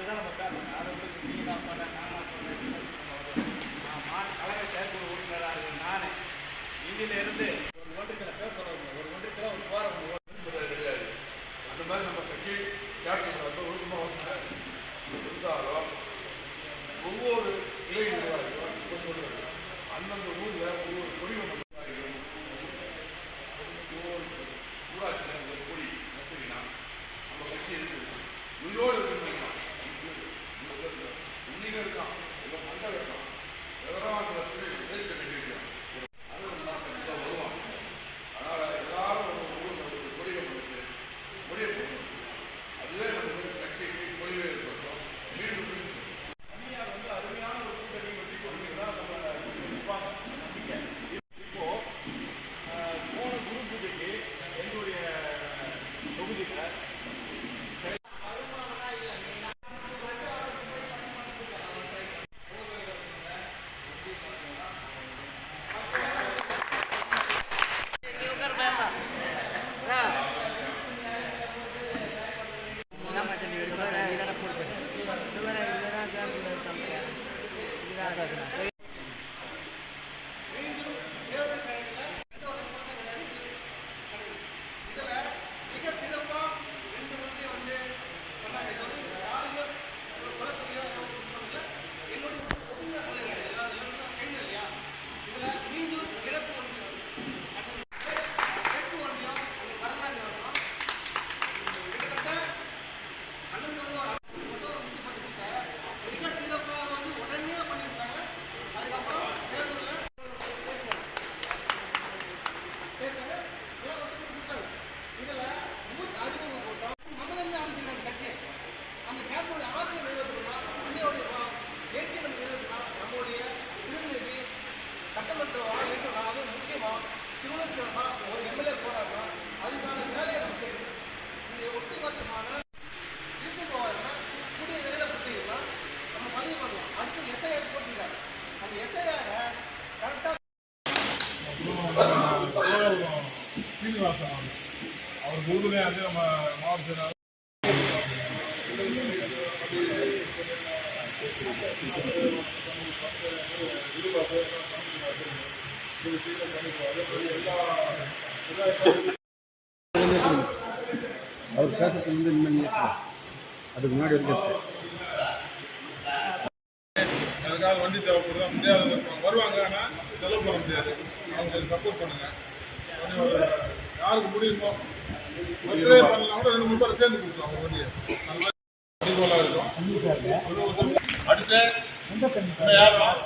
அதுதான் நம்ம பேசணும். அதை வந்து நீ நான் பண்ணேன் நான் பண்ணேன் கலவை செயற்குழு உறுப்பினராக இருக்கிற நான் இந்தியிலிருந்து ஒரு ஒன்றியத்தில் பேர் சொல்லுவாங்க, ஒரு ஒன்றியத்தில் ஒரு போராட்டம் கிடையாது. அந்த மாதிரி நம்ம கட்சி கேப்டன் வந்து ஒழுக்கமாக இருந்தாலும் ஒவ்வொரு இலை நிர்வாகிகளும் இப்போ சொல்றது அந்தந்த ஊரில் ஒவ்வொரு குடிமன்ற நிர்வாகிகளும் ஒவ்வொரு ஊராட்சியில் ஒரு கொடி நட்டுவினா நம்ம கட்சி இருக்குது உயிரோடு இருக்குன்னா இன்னைக்கு இருக்கான் இல்லை மண்டை இருக்கான் எதிராக பேச்ச வேண்டியிருக்கான் அது நான் கண்டிப்பாக வருவான். அதனால் எல்லாரும் ஒரு ஊரில் கொடிகள் கொடுத்து முடிய போகணும். அதுவே நமக்கு கட்சிக்கு கொள்கை ஏற்படுத்தும். மீண்டும் தனியார் வந்து அருமையான ஒரு கூட்டணி வெற்றி கொள்கைதான் நம்ம நிற்பாங்க நம்பிக்கை. இப்போ போன குரு பூஜைக்கு எங்களுடைய தொகுதியில் ஒரு எம்எல்ஏ போறாருன்னா அதுக்கான வேலையை நம்ம செய்யணும். இந்த ஒட்டுமொத்தமான கூடிய வேலையில கொடுத்தீங்கன்னா நம்ம பதிவு பண்ணலாம். அடுத்து எஸ்ஐஆர் போட்டிருக்காரு. அந்த எஸ்ஐஆரை கரெக்டாக சீனிவாசன் அவர் ஊருமே வந்து நம்ம மாவட்ட அவர் பேசுறது வந்து இன்னும் அதுக்கு முன்னாடி இருக்கு. அதுக்காக வண்டி தேவைப்படுது முடியாது வருவாங்க. ஆனால் செலவு பண்ண முடியாது. அவங்க கொஞ்சம் சப்போர்ட் பண்ணுங்க. யாருக்கு முடியுமோ ஒரே பண்ணலாம் கூட 2-3 பேர் சேர்ந்து கொடுக்கலாம். அவங்க வண்டியை நல்லா அடிகோலாக இருக்கும். அடுத்து யாரும்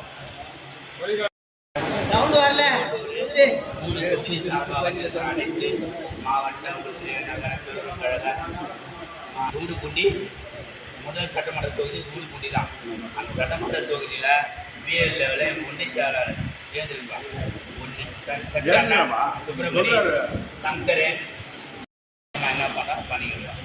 வழிகாட்டு மாவட்ட நகர கழக ஊடுகுண்டி முதல் சட்டமன்ற தொகுதி ஊடுகுண்டி தான். அந்த சட்டமன்ற தொகுதியில் பிஎல் லெவலில் ஒன்றிய செயலாளர் தேர்ந்தெடுக்கலாம். சுப்பிரமணியன் சங்கரன் என்ன பண்ண பண்ணிக்கலாம்.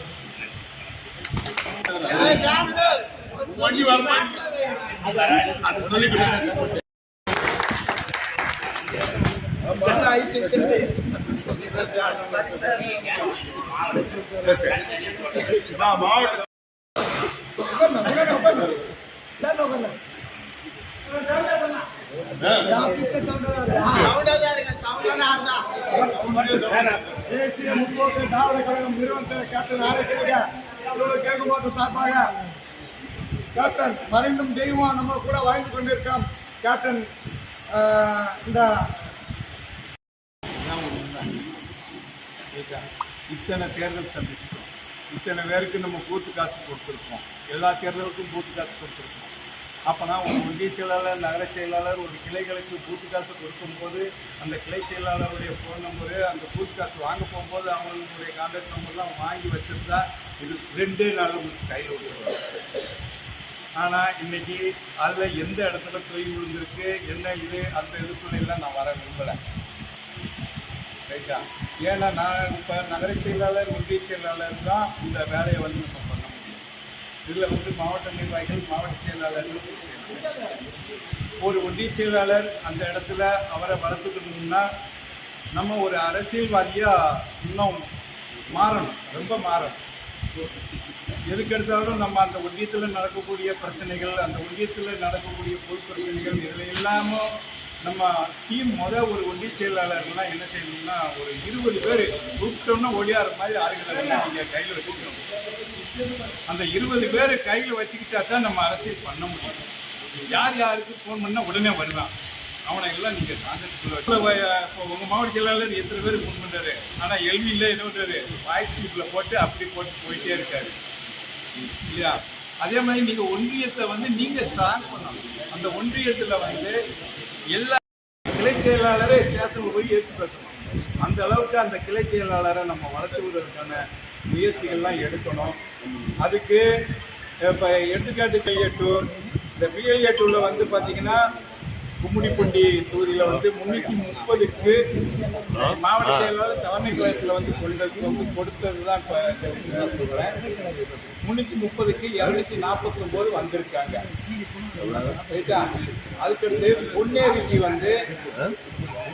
மாவட்ட தேசிய முற்போக்கு திராவிட கழகம் நிறுவன கேப்டன் கேட்கும் மாவட்டம் சார்பாக கேப்டன் மறைந்தும் தெய்வம் நம்ம கூட வாழ்ந்து கொண்டிருக்கோம். கேப்டன் இந்த இத்தனை தேர்தல் சந்திச்சிட்டோம். இத்தனை பேருக்கு நம்ம பூத்து காசு கொடுத்துருக்கோம். எல்லா தேர்தலுக்கும் பூத்து காசு கொடுத்துருக்கோம். அப்போனா ஒரு ஒன்றிய செயலாளர், நகர செயலாளர் ஒரு கிளைகளுக்கு பூத்து காசு கொடுக்கும்போது அந்த கிளை செயலாளருடைய ஃபோன் நம்பரு, அந்த பூத்து காசு வாங்க போகும்போது அவங்களுடைய கான்டாக்ட் நம்பர்லாம் வாங்கி வச்சுருந்தா இது 2 நாள் உங்களுக்கு கையில் விட்டுருவாங்க. ஆனால் இன்றைக்கி அதில் எந்த இடத்துல தொய் விழுந்திருக்கு என்ன இது அந்த இதுக்குள்ளெல்லாம் நான் வர விரும்பலை. ரைட்டா? ஏன்னா நான் இப்போ நகர செயலாளர், ஒன்றிய செயலாளர் தான் இந்த வேலையை வந்து நம்ம பண்ண முடியும். இதில் வந்து மாவட்ட நிர்வாகிகள், மாவட்ட செயலாளர்கள், ஒரு ஒன்றிய செயலாளர் அந்த இடத்துல அவரை வளர்த்துக்கணும்னா நம்ம ஒரு அரசியல்வாதியாக இன்னும் மாறணும், ரொம்ப மாறணும். எதுக்கெடுத்தாலும் நம்ம அந்த ஒன்றியத்தில் நடக்கக்கூடிய பிரச்சனைகள், அந்த ஒன்றியத்தில் நடக்கக்கூடிய பொது பிரச்சனைகள், இதில் இல்லாமல் நம்ம டீம் ஒரு ஒன்றிய செயலாளர்கள்லாம் என்ன செய்யணும்னா ஒரு 20 பேர் கூப்பிட்டோம்னா ஒளியாற மாதிரி ஆளுகளை நீங்கள் கையில் வச்சுக்கணும். அந்த 20 பேர் கையில் வச்சுக்கிட்டா தான் நம்ம அரசியல் பண்ண முடியும். யார் யாருக்கு ஃபோன் பண்ணால் உடனே வருவான், அவனை எல்லாம் நீங்கள் கான்டாக்டுக்குள்ள இப்போ உங்கள் மாவட்ட செயலாளர் எத்தனை பேர் ஃபோன் பண்ணுறாரு, ஆனால் எல்வியில் என்ன பண்ணுறாரு, வாய்ஸ் குரூப்பில் போட்டு அப்படி போட்டு போயிட்டே இருக்காரு இல்லையா? அதே மாதிரி நீங்கள் ஒன்றியத்தை நீங்கள் ஸ்ட்ராங் பண்ணணும். அந்த ஒன்றியத்தில் எல்லா கிளை செயலாளரே ஸ்டேஷனுக்கு போய் ஏற்று பேசணும். அந்த அளவுக்கு அந்த கிளை செயலாளரை நம்ம வளர்த்துவதற்கான முயற்சிகள்லாம் எடுக்கணும். அதுக்கு இப்போ எடுத்துக்காட்டு PLA2, இந்த PLA2வில் பார்த்தீங்கன்னா கும்மிடிப்பூண்டி தொகுதியில் 330க்கு மாவட்ட செயலாளர் தலைமை கழகத்தில் கொடுத்தது தான் இப்போ இந்த விஷயம் நான் சொல்கிறேன். 330க்கு 249 வந்திருக்காங்க. ரைட்டா? அதுக்கடுத்து பொன்னேரிக்கு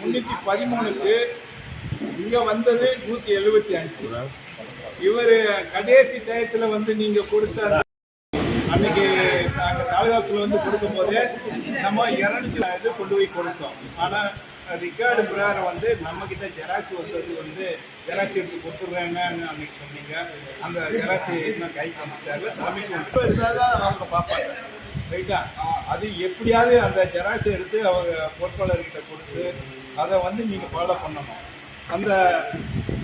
313க்கு இங்கே வந்தது 175. இவர் கடைசி டயத்தில் நீங்கள் கொடுத்த அன்னைக்கு நாங்கள் தாலுகாத்தில் கொடுக்கும் போதே நம்ம 200 கொண்டு போய் கொடுத்தோம். ஆனால் ரிகார்டு பிரகாரம் நம்மக்கிட்ட ஜெராக்ஸ் வந்தது ஜெராக்ஸ் எடுத்து கொடுத்துட்றேன்னு அன்னைக்கு சொன்னீங்க. அந்த ஜெராக்ஸ் இன்னும் கைக்கு வந்துச்சாரு, தலைமைக்கு இருந்தால் தான் அவங்க பார்ப்பாங்க. ரைட்டா? அது எப்படியாவது அந்த ஜெராக்ஸ் எடுத்து அவங்க பொறுப்பாளர்கிட்ட கொடுத்து அதை நீங்கள் ஃபாலோ பண்ணணும். அந்த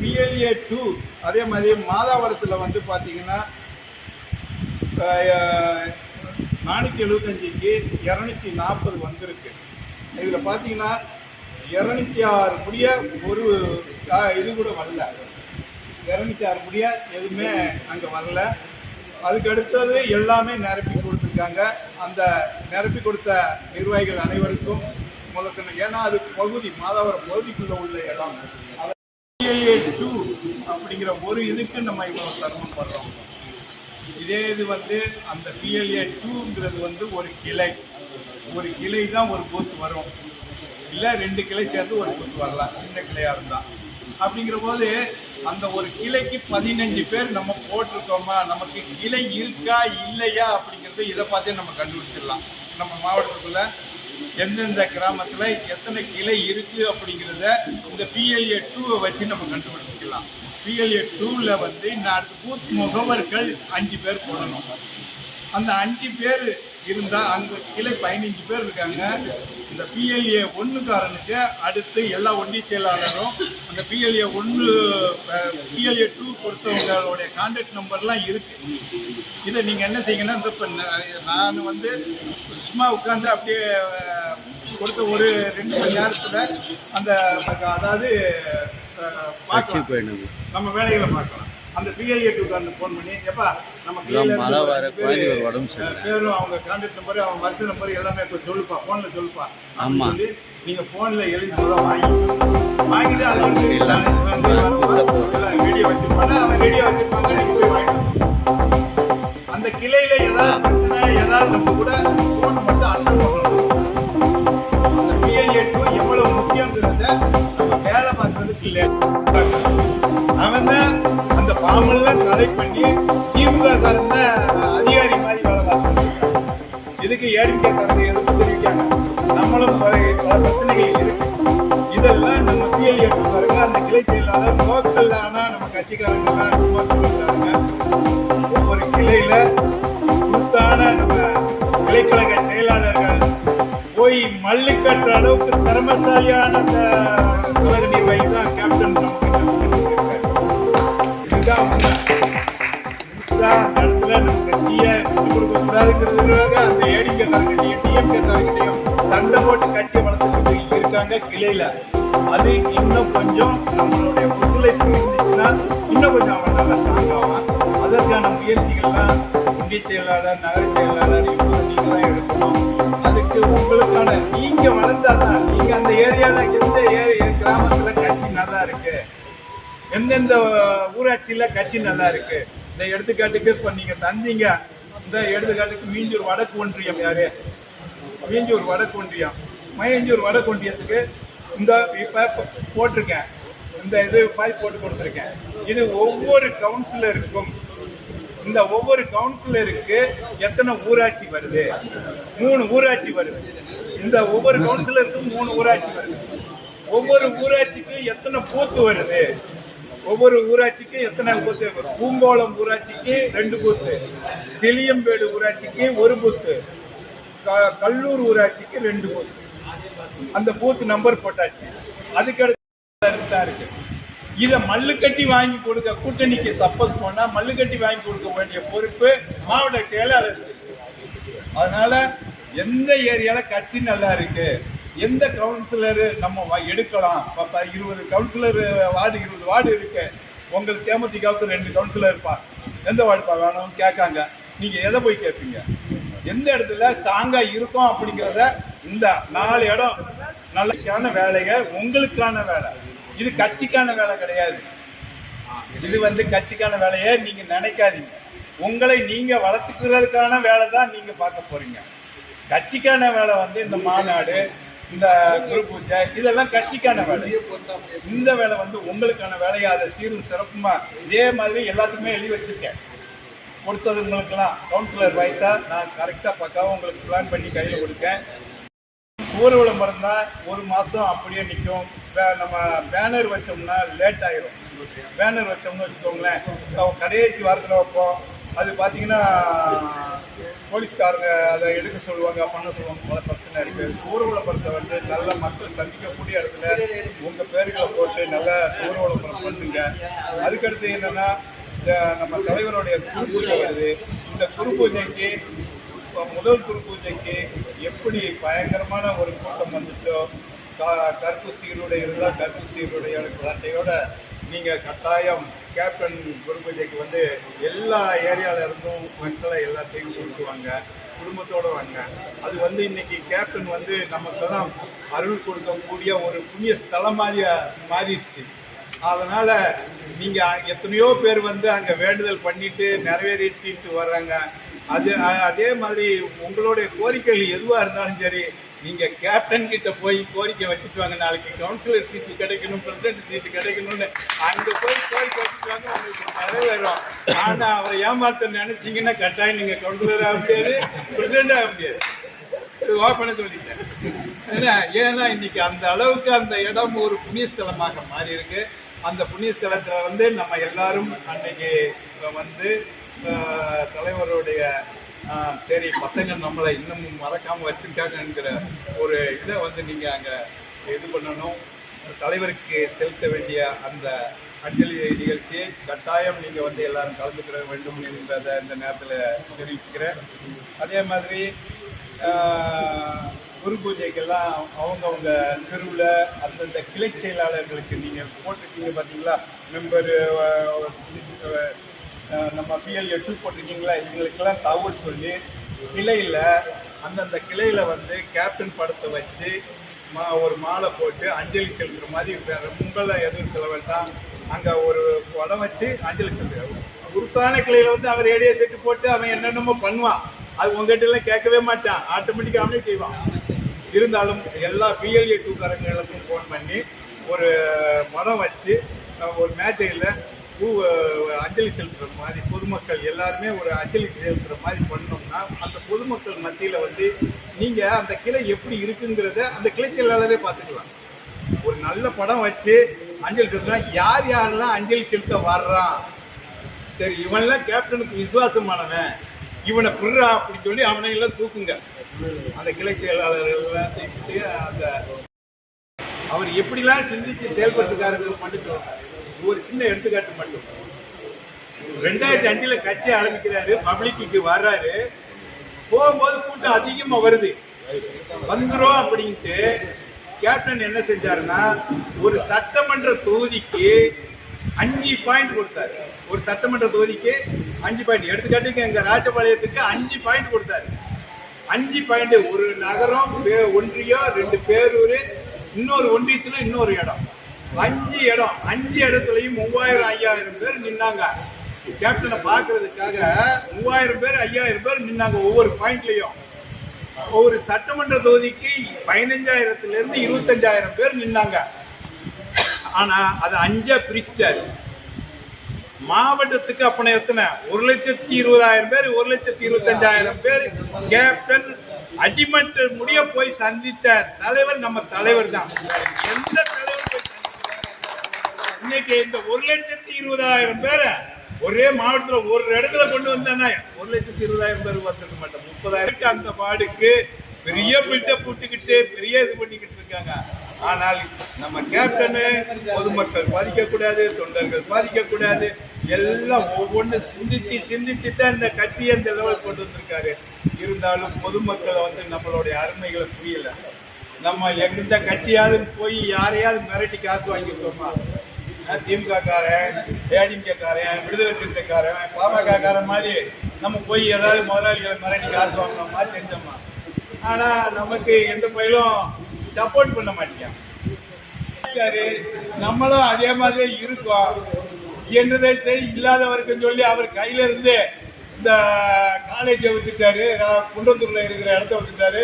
PLA2 அதே மாதிரி மாதாவரத்தில் பார்த்தீங்கன்னா 475க்கு 240 வந்திருக்கு. இதில் பார்த்தீங்கன்னா 206 முடிய ஒரு இது கூட வரல. 206 முடிய எதுவுமே அங்கே வரல. அதுக்கு அடுத்தது எல்லாமே நிரப்பி கொடுத்துருக்காங்க. அந்த நிரப்பி கொடுத்த நிர்வாகிகள் அனைவருக்கும் முதற்கணும். ஏன்னா அது பகுதி மாதாவரம் பகுதிக்குள்ளே உள்ள இடம். PLA2 அப்படிங்கிற ஒரு இதுக்கு நம்ம இவ்வளோ சிரமம் படுறோம். இதே இது அந்த PLA2ங்கிறது ஒரு கிளை தான் ஒரு பூத் வரும், இல்லை 2 கிளை சேர்த்து ஒரு பூத் வரலாம், சின்ன கிளையாக இருந்தால். அப்படிங்கிற போது அந்த ஒரு கிளைக்கு 15 பேர் நம்ம போட்டிருக்கோமா, நமக்கு கிளை இருக்கா இல்லையா அப்படிங்கிறது இதை பார்த்தே நம்ம கண்டுபிடிச்சிடலாம். நம்ம மாவட்டத்துக்குள்ள எந்தெந்த கிராமத்தில் எத்தனை கிளை இருக்குது அப்படிங்கிறத இந்த PLA2 வச்சு நம்ம கண்டுபிடிச்சிக்கலாம். PLA2வில் இந்த அடுத்த பூத் முகவர்கள் 5 பேர் போடணும். அந்த 5 பேர் இருந்தால் அங்கே கிளை 15 பேர் இருக்காங்க. இந்த PLA1காரனுக்கு அடுத்து எல்லா ஒன்றிய செயலாளரும் அந்த PLA2 பொறுத்தவங்களுடைய கான்டாக்ட் நம்பர்லாம் இருக்குது. இதை நீங்கள் என்ன செய்யுங்கன்னா, இந்த இப்போ நான் சும்மா உட்காந்து அப்படியே கொடுத்த ஒரு 2 மணி நேரத்தில் அந்த அதாவது நம்ம வேலைகளை பார்க்கலாம். அந்த PLA2 ஃபோன் பண்ணி எப்பா நம்ம பேரும் அவங்க கான்டாக்ட் நம்பரு அவங்க வருஷ நம்பர் எல்லாமே இப்போ சொல்லுப்பா, ஃபோனில் சொல்லுப்பா சொல்லி நீங்கள் ஃபோனில் எழுதி வாங்கிட்டு அது வீடியோ வச்சுருப்பாங்க. அவன் வீடியோ வச்சுருப்பாங்க, நீங்கள் போய் வாங்கிட்டு அந்த கிளையில் ஏதாவது பிரச்சனை ஏதாவது நம்ம கூட ஃபோன் மட்டும் அட்டன் பண்ணணும். அந்த PLA2 எவ்வளோ முக்கியங்கிறத நம்ம வேலை பார்க்கறதுக்கு இல்லை. அவன் தான் அந்த ஃபார்மெல்லாம் கலெக்ட் பண்ணி திமுக காரந்த அதிகாரி மாதிரி வேலை பார்த்துருக்காங்க. இதுக்கு ஏடிகே காரங்க எதுவும் தெரிவிக்காங்க. நம்மளும் பல பிரச்சனைகள் இருக்கு. இதெல்லாம் நம்ம PLA2 பாருங்க. அந்த கிளை செயலாளர் லோக்கல் ஆனால் நம்ம கட்சிக்காரங்கெல்லாம் சும்மா சொல்லிக்கிறாங்க. ஒவ்வொரு கிளையில குறித்தான நம்ம கிளைக்கழக செயலாளர்கள் போய் மல்லு கட்டுற அளவுக்கு திறமசாலியான அந்த கழக நிர்வாகி தான் கேப்டன். இடத்துல நம்ம கட்சியை கொடுக்கக்கூடாதுங்கிறதுக்காக அந்த ஏடிகே காரங்கட்டையும் டிஎம்கே காரங்கட்டையும் சண்டை போட்டு கட்சியை வளர்த்துட்டு இருக்காங்க கிளையில. அது இன்னும் கொஞ்சம் நம்மளுடைய ஒத்துழைப்பு இருந்துச்சுன்னா இன்னும் கொஞ்சம் அவன் நல்லா ஸ்ட்ராங் ஆகும். அதற்கான முயற்சிகள்லாம் ஒன்றிய செயலாளர், நகர செயலாளர் இவங்க நீங்கள் தான் எடுக்கணும். அதுக்கு உங்களுக்கான நீங்கள் வளர்ந்தா தான் நீங்கள் அந்த ஏரியாவில் எந்த கிராமத்தில் கட்சி நல்லா இருக்கு, எந்தெந்த ஊராட்சியில் கட்சி நல்லா இருக்கு. இந்த எடுத்துக்காட்டுக்கு இப்போ நீங்கள் தந்தீங்க. இந்த எடுத்துக்காட்டுக்கு மீஞ்சூர் வடக்கு ஒன்றியம் யாரு? மீஞ்சூர் வடக்கு ஒன்றியம். மயஞ்சூர் வடக்கு ஒன்றியத்துக்கு இந்த இப்போ போட்டிருக்கேன், இந்த இது மாதிரி போட்டு கொடுத்துருக்கேன். இது ஒவ்வொரு கவுன்சிலருக்கும் இந்த ஒவ்வொரு கவுன்சிலருக்கு எத்தனை ஊராட்சி வருது? 3 ஊராட்சி வருது. இந்த ஒவ்வொரு கவுன்சிலருக்கும் 3 ஊராட்சி வருது. ஒவ்வொரு ஊராட்சிக்கு எத்தனை பூத்து வருது? ஒவ்வொரு ஊராட்சிக்கு எத்தனை பூத்து? பூங்கோளம் ஊராட்சிக்கு 2 பூத்து, சிலியம்பேடு ஊராட்சிக்கு 1 பூத்து, கல்லூர் ஊராட்சிக்கு 2 பூத்து. அந்த பூத்து நம்பர் போட்டாச்சு. அதுக்கடுத்து தான் இருக்கு. இதை மல்லு கட்டி வாங்கி கொடுக்க, கூட்டணிக்கு சப்போஸ் போனா மல்லு கட்டி வாங்கி கொடுக்க வேண்டிய பொறுப்பு மாவட்ட செயலாளருக்கு. அதனால எந்த ஏரியால கட்சி நல்லா இருக்கு, எந்த கவுன்சிலர் நம்ம எடுக்கலாம், 20 கவுன்சிலர் வார்டு 20 வார்டு இருக்கு. உங்களுக்கு தேமுதிகவுக்கு 2 கவுன்சிலர் இருப்பா, எந்த வார்டுப்பா வேணும்னு கேட்காங்க. நீங்க எதை போய் கேட்பீங்க? எந்த இடத்துல ஸ்ட்ராங்கா இருக்கும் அப்படிங்கிறத, இந்த 4 இடம் நல்லக்கான வேலைங்க, உங்களுக்கான வேலை. இது கட்சிக்கான வேலை கிடையாது. இது கட்சிக்கான வேலையை நீங்க நினைக்காதீங்க. உங்களை நீங்க வளர்த்துக்கிறதுக்கான வேலை தான் நீங்க பார்க்க போறீங்க. கட்சிக்கான வேலை இந்த மாநாடு, இந்த குரு பூஜை, இதெல்லாம் கட்சிக்கான வேலை. இந்த வேலை உங்களுக்கான வேலையை அதை சீரும் சிறப்புமா இதே மாதிரி எல்லாத்துக்குமே எழுதி வச்சிருக்கேன். கொடுத்ததுங்களுக்கெல்லாம் கவுன்சிலர் வைஸா நான் கரெக்டா பக்காவும் உங்களுக்கு பிளான் பண்ணி கையில் கொடுக்கேன். ஊர் விளம்பரம் தான் 1 மாதம் அப்படியே நிற்கும். நம்ம பேனர் வச்சோம்னா லேட் ஆயிரும். பேனர் வச்சோம்னு வச்சுக்கோங்களேன், கடைசி வாரத்தில் வைப்போம். அது பார்த்தீங்கன்னா போலீஸ்காரங்க அதை எடுக்க சொல்லுவாங்க, பண்ண சொல்லுவாங்க, பல பிரச்சனை இருக்குது. சூர விளம்பரத்தை நல்ல மக்கள் சந்திக்கக்கூடிய இடத்துல உங்கள் பேர்களை போட்டு நல்ல சூர விளம்பரம் பண்ணுங்க. அதுக்கடுத்து என்னென்னா, நம்ம தலைவருடைய குரு பூஜை வருது. இந்த குரு பூஜைக்கு, முதல் குரு பூஜைக்கு எப்படி பயங்கரமான ஒரு கூட்டம் வந்துச்சோ, கருப்பு சீருடை இருந்தால் கருப்பு சீருடைய சட்டையோட நீங்கள் கட்டாயம் கேப்டன் குரு பூஜைக்கு எல்லா ஏரியாவில் இருந்தும் மக்களை எல்லாத்தையும் கொடுக்குவாங்க, குடும்பத்தோடு வாங்க. அது இன்னைக்கு கேப்டன் நமக்கெல்லாம் அருள் கொடுக்கக்கூடிய ஒரு புண்ணிய ஸ்தலம் மாறிடுச்சு. அதனால் நீங்கள் எத்தனையோ பேர் அங்கே வேண்டுதல் பண்ணிட்டு நிறைவேறிட்டு வர்றாங்க. அதே மாதிரி உங்களுடைய கோரிக்கைகள் எதுவாக இருந்தாலும் சரி, நீங்கள் கேப்டன் கிட்ட போய் கோரிக்கை வச்சுட்டு வாங்க. நாளைக்கு கவுன்சிலர் சீட்டு கிடைக்கணும், பிரசிடென்ட் சீட்டு கிடைக்கணும்னு அங்கே போய் கோரிக்கை வச்சுட்டு வாங்க, உங்களுக்கு நிறைவேறும். ஆனால் அவரை ஏமாத்த நினைச்சிங்கன்னா கட்டாயம் நீங்கள் கவுன்சிலர் ஆக முடியாது, பிரசிடென்ட் ஆக முடியாது. இது ஓப்பன சொல்லிட்டேன். ஏன்னா இன்னைக்கு அந்த அளவுக்கு அந்த இடம் ஒரு புண்ணியஸ்தலமாக மாறி இருக்கு. அந்த புண்ணியஸ்தலத்தில் நம்ம எல்லாரும் அன்னைக்கு தலைவருடைய சரி பசங்க நம்மளை இன்னமும் மறக்காமல் வச்சுருக்காங்கங்கிற ஒரு இதை நீங்கள் அங்கே இது பண்ணணும். தலைவருக்கு செலுத்த வேண்டிய அந்த அஞ்சலி நிகழ்ச்சியை கட்டாயம் நீங்கள் எல்லாரும் கலந்துக்கிற வேண்டும் என்பதை இந்த நேரத்தில் தெரிவிச்சுக்கிறேன். அதே மாதிரி குரு பூஜைக்கெல்லாம் அவங்கவுங்க தெருவில் அந்தந்த கிளை செயலாளர்களுக்கு நீங்கள் போட்டிருக்கீங்க பார்த்தீங்களா, மெம்பரு நம்ம PLA 2 போட்டிருக்கீங்களா, இவங்களுக்கெல்லாம் தகவல் சொல்லி கிளையில் அந்தந்த கிளையில் கேப்டன் படத்தை வச்சு ஒரு மாலை போட்டு அஞ்சலி செலுத்துகிற மாதிரி வேறு உங்களை எதுவும் செலவெல்லாம் அங்கே ஒரு படம் வச்சு அஞ்சலி செலுத்துகிறார். குருத்தான கிளையில் அவர் ரேடியோ செட்டு போட்டு அவன் என்னென்னமோ பண்ணுவான். அது உங்ககிட்ட எல்லாம் கேட்கவே மாட்டான், ஆட்டோமேட்டிக்காக அவனே செய்வான். இருந்தாலும் எல்லா PLA 2 காரங்களுக்கும் ஃபோன் பண்ணி ஒரு படம் வச்சு ஒரு மேட்டையில் அஞ்சலி செலுத்துகிற மாதிரி பொதுமக்கள் எல்லாருமே ஒரு அஞ்சலி செலுத்துகிற மாதிரி பண்ணோம்னா அந்த பொதுமக்கள் மத்தியில் நீங்கள் அந்த கிளை எப்படி இருக்குங்கிறத அந்த கிளை செயலாளரே பார்த்துக்கலாம். ஒரு நல்ல படம் வச்சு அஞ்சலி செலுத்தினா யார் யாரெல்லாம் அஞ்சலி செலுத்த வர்றான், சரி இவன்லாம் கேப்டனுக்கு விசுவாசமானவன், இவனை பிறா அப்படின்னு சொல்லி அவனை எல்லாம் தூக்குங்க. அந்த கிளை செயலாளர்கள் அந்த அவர் எப்படிலாம் சிந்திச்சு செயல்பட்டுக்காரர்கள் மட்டும் ஒரு சின்ன எடுத்துக்காட்டு மட்டும். 2005 கட்சி ஆரம்பிக்கிறாரு, பப்ளிக்கு வர்றாரு, போகும்போது கூட்டம் அதிகமாக வருது, வந்துடும் அப்படின்ட்டு கேப்டன் என்ன செஞ்சாருன்னா ஒரு சட்டமன்ற தொகுதிக்கு 5 பாயிண்ட் கொடுத்தாரு. ஒரு சட்டமன்ற தொகுதிக்கு 5 பாயிண்ட். எடுத்துக்காட்டுக்கு எங்க ராஜபாளையத்துக்கு 5 பாயிண்ட் கொடுத்தாரு. 5 பாயிண்ட். ஒரு நகரம், ஒன்றியம், 2 பேரூர், இன்னொரு ஒன்றியத்துல இன்னொரு இடம், 5 இடம். 5 இடத்துலையும் 3000-5000 பேர் நின்னாங்க. கேப்டனை பார்க்கறதுக்காக 3000 பேர் 5000 பேர் நின்னாங்க ஒவ்வொரு பாயிண்ட்லையும். ஒவ்வொரு சட்டமன்ற தொகுதிக்கு 15,000-இருந்து 25,000 பேர் நின்னாங்க. ஆனா அது 5 பிரிச்சிட்டாரு. மாவட்டத்துக்கு அப்பன எத்தனை 1,20,000 பேர் 1,25,000 பேர் கேப்டன் அடிமட்ட முடிய போய் சந்திச்ச தலைவர் நம்ம தலைவர் தான். எந்த தலைவர் போய் இன்னைக்கு இந்த 1,20,000 பேரை ஒரே மாவட்டத்துல ஒரு இடத்துல கொண்டு வந்தானே 1,20,000 பேர் வந்துருக்க மாட்டோம். 30,000 அந்த பாடுக்கு பெரிய பில்டப் போட்டுக்கிட்டு பெரிய இது பண்ணிக்கிட்டு இருக்காங்க. ஆனால் நம்ம கேப்டனு பொதுமக்கள் பாதிக்கக்கூடாது, தொண்டர்கள் பாதிக்கக்கூடாது, எல்லாம் ஒவ்வொன்று சிந்திச்சு தான் இந்த கட்சியை இந்த லெவல் கொண்டு வந்திருக்காரு. இருந்தாலும் பொதுமக்களை வந்து நம்மளுடைய அருமைகளை புரியல. நம்ம எந்த கட்சியாவது போய் யாரையாவது மிரட்டி காசு வாங்கியிருக்கோமா? திமுக காரன், ஏடிஎம்கே காரன், விடுதலை சிறுத்தைக்காரன், பாமக காரன் மாதிரி நம்ம போய் ஏதாவது முதலாளிகளை மிரட்டி காசு வாங்கினோமா, செஞ்சோமா? ஆனா நமக்கு எந்த பயிலும் சப்போர்ட் பண்ண மாட்டேங்காரு. நம்மளும் அதே மாதிரி இருக்கோம். என்னதை செய் இல்லாதவருக்குன்னு சொல்லி அவர் கையில இருந்து இந்த காலேஜை வித்துட்டாரு, குண்டத்தூர்ல இருக்கிற இடத்த வித்துட்டாரு,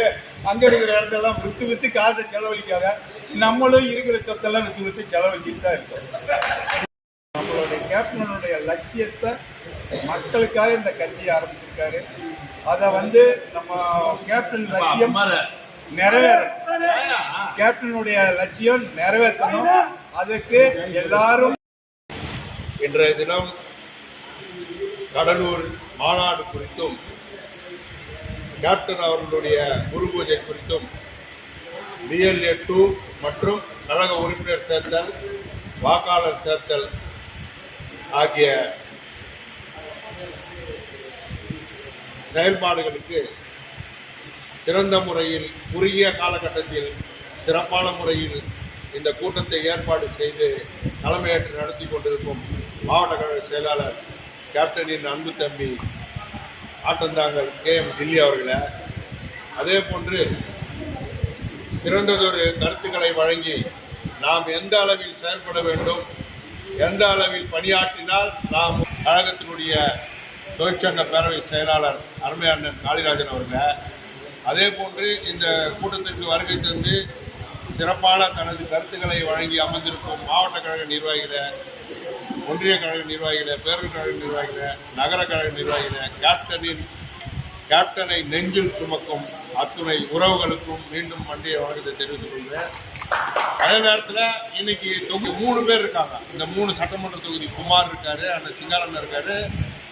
அங்க இருக்கிற இடத்தெல்லாம் வித்து காசை செலவழிக்காத. நம்மளும் இருக்கிற சொத்தெல்லாம் வித்து செலவழிச்சுட்டு தான் இருக்கோம். நம்மளுடைய கேப்டனுடைய லட்சியத்தை மக்களுக்காக இந்த கட்சியை ஆரம்பிச்சிருக்காரு. அதை வந்து நம்ம கேப்டன் லட்சியம் நிறைவேறணும். கேப்டனுடைய லட்சியம் நிறைவேற்றணும். அதுக்கு எல்லாரும் இன்றைய தினம் கடலூர் மாநாடு குறித்தும் கேப்டன் அவர்களுடைய குரு பூஜை குறித்தும் BLA 2 மற்றும் கழக உறுப்பினர் சேர்த்தல், வாக்காளர் சேர்த்தல் ஆகிய செயல்பாடுகளுக்கு சிறந்த முறையில் குறுகிய காலகட்டத்தில் சிறப்பான முறையில் இந்த கூட்டத்தை ஏற்பாடு செய்து தலைமையேற்று நடத்தி கொண்டிருக்கும் மாவட்ட கழக செயலாளர் கேப்டனின் அன்பு தம்பி ஆட்டந்தாங்கல் KM டில்லி அவர்களை, அதே போன்று சிறந்ததொரு கருத்துக்களை வழங்கி நாம் எந்த அளவில் செயல்பட வேண்டும், எந்த அளவில் பணியாற்றினால் நாம் கழகத்தினுடைய தொழிற்சங்க பேரவை செயலாளர் அருமை அண்ணன் காளிராஜன் அவர்களை, அதே போன்று இந்த கூட்டத்திற்கு வருகை தந்து சிறப்பான தனது கருத்துக்களை வழங்கி அமர்ந்திருக்கும் மாவட்ட கழக நிர்வாகிகளை, ஒன்றிய கழக நிர்வாகிகளை, பேரூர் கழக நிர்வாகிகளை, நகர கழக நிர்வாகிகளை, கேப்டனை நெஞ்சில் சுமக்கும் அத்துணை உறவுகளுக்கும் மீண்டும் மண்டிய வணக்கத்தை தெரிவித்துக் கொள்கிறேன். அதே நேரத்தில் இன்னைக்கு 3 பேர் இருக்காங்க. இந்த 3 சட்டமன்ற தொகுதி குமார் இருக்காரு, அந்த சிங்காரன் இருக்காரு,